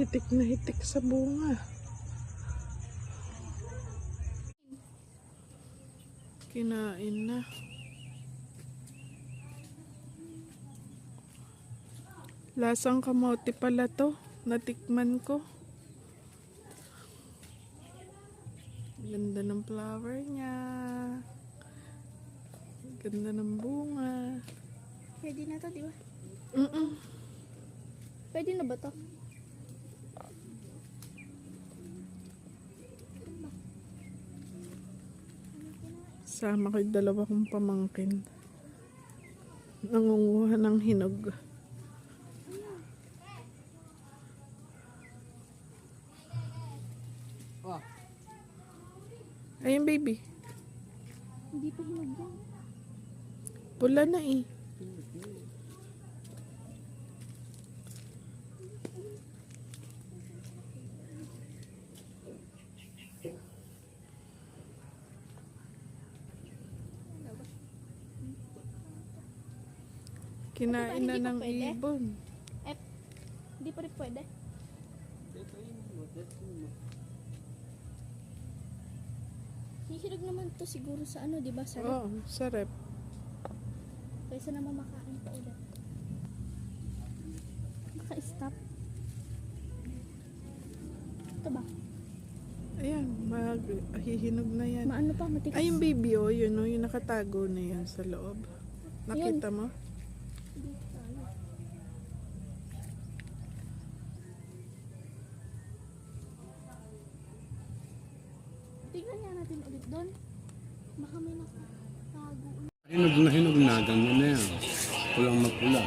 Hitik na hitik sa bunga. Kinain na. Lasang kamote pala to. Natikman ko. Ganda ng flower niya. Ganda ng bunga. Pwede na to, di ba? Pwede na ba to? Sama ko yung dalawa kong pamangkin. Nangunguha ng hinog. Ayun, baby. Hindi pa hinog yan. Pula na eh. Kinain na ng ibon. Hindi pa rin pwede. Hihinog naman to siguro sa ano, di ba? Sa rep. Oo, sa rep. Kaysa naman makain pa ulit. Naka-stop. Ito ba? Ayan, maghihinog na yan. Maano pa, matigas. Ay, yung baby, oh, yun, oh, yung nakatago na yan sa loob. Nakita mo? Tingnan nga natin ulit doon. Baka may nakatago. Hinog na, ganyan na yan. Pulang mapula.